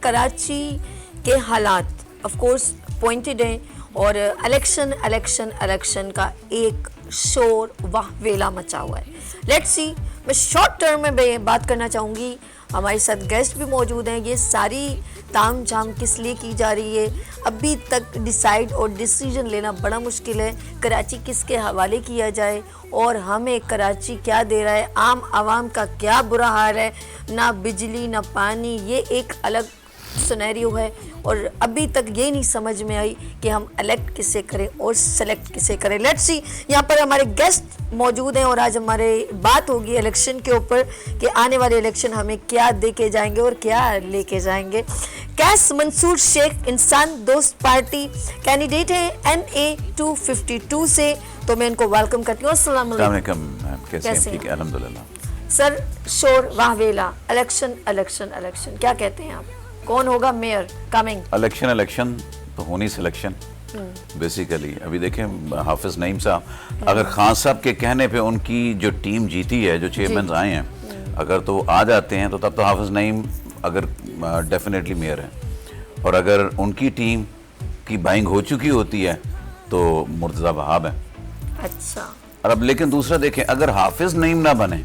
कराची के हालात of course pointed हैं और इलेक्शन का एक शोर वाह वेला मचा हुआ है। लेट्स सी, मैं शॉर्ट टर्म में बात करना चाहूँगी। हमारे साथ गेस्ट भी मौजूद हैं। ये सारी ताम झाम किस लिए की जा रही है, अभी तक डिसाइड और डिसीजन लेना बड़ा मुश्किल है। कराची किसके हवाले किया जाए और हमें कराची क्या दे रहा है, आम आवाम का क्या बुरा हाल है, ना बिजली ना पानी, ये एक अलग सिनेरियो है। और अभी तक ये नहीं समझ में आई कि हम इलेक्ट किसे करें और सेलेक्ट किसे करें। लेट्स सी, यहाँ पर हमारे गेस्ट मौजूद हैं और आज हमारे बात होगी इलेक्शन के ऊपर कि आने वाले इलेक्शन हमें क्या दे के जाएंगे और क्या लेके जाएंगे। कैस मंसूर शेख इंसान दोस्त पार्टी कैंडिडेट है NA 252 से, तो मैं इनको वेलकम करती हूँ। अस्सलाम वालेकुम। कैसे हैं? ठीक है, अल्हम्दुलिल्लाह। सर, शोर वाहवेला, इलेक्शन क्या कहते हैं आप, कौन होगा मेयर कमिंग? इलेक्शन तो होनी सिलेक्शन बेसिकली। अभी देखें हाफिज नईम साहब, अगर खान साहब के कहने पे उनकी जो टीम जीती है, जो चेयरमैन आए हैं, अगर तो आ जाते हैं तो तब तो हाफिज नईम अगर डेफिनेटली मेयर है, और अगर उनकी टीम की बाइंग हो चुकी होती है तो मुर्तज़ा वहाब है। अच्छा। और अब लेकिन दूसरा देखें, अगर हाफिज नईम ना बने,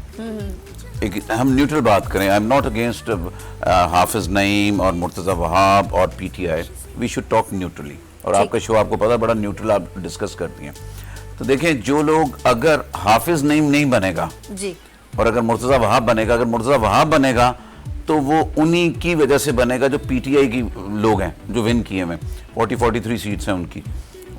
एक हम न्यूट्रल बात करें, I am not against Hafiz Naeem और मुर्तज़ा वहाब और PTI, we should talk neutrally. और आपका शो आपको पता है बड़ा न्यूट्रल आप डिस्कस करती हैं। तो देखें, जो लोग, अगर हाफिज नईम नहीं बनेगा जी, और अगर मुर्तज़ा वहाब बनेगा, अगर मुर्तज़ा वहाब बनेगा तो वो उन्हीं की वजह से बनेगा जो PTI की लोग हैं जो विन किए हुए, 43 सीट्स हैं उनकी।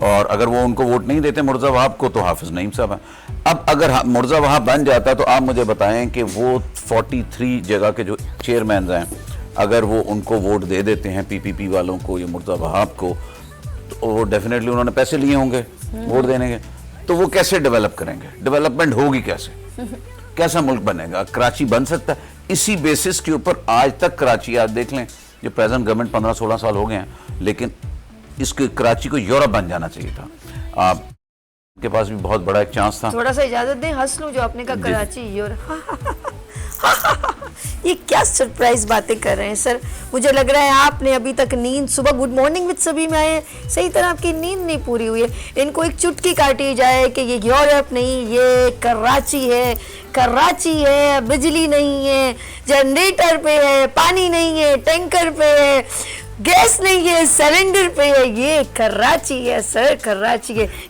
और अगर वो उनको वोट नहीं देते मुर्तज़ा वहाब को, तो हाफिज नईम साहब है। अब अगर मुर्तज़ा वहाब बन जाता तो आप मुझे बताएं कि वो 43 जगह के जो चेयरमैन हैं, अगर वो उनको वोट दे देते हैं PPP वालों को या मुर्तज़ा वहाब को, तो वो डेफिनेटली उन्होंने पैसे लिए होंगे वोट देने के, तो वो कैसे डेवलप करेंगे? डेवलपमेंट होगी कैसे? कैसा मुल्क बनेगा? कराची बन सकता है? इसी बेसिस के ऊपर आज तक कराची, आप देख लें, जो प्रेजेंट गवर्नमेंट 15-16 साल हो गए हैं, लेकिन इसके कराची को यूरोप बन जाना चाहिए था। आपके पास भी बहुत बड़ा एक चांस था। थोड़ा सा इजाजत दें, हंस लूं जो आपने कहा कराची यूरोप। ये क्या सरप्राइज बातें कर रहे हैं सर। मुझे लग रहा है आपने अभी तक नींद, सुबह गुड मॉर्निंग विद सभी में आए, सही तरह आपकी नींद नहीं पूरी हुई है। इनको एक चुटकी काटी जाए कि ये यूरोप नहीं, ये कराची है। कराची है, बिजली नहीं है, जनरेटर पे है, पानी नहीं है, टैंकर पे है, गैस नहीं है, सिलेंडर पे है, ये कराची है सर, कराची है।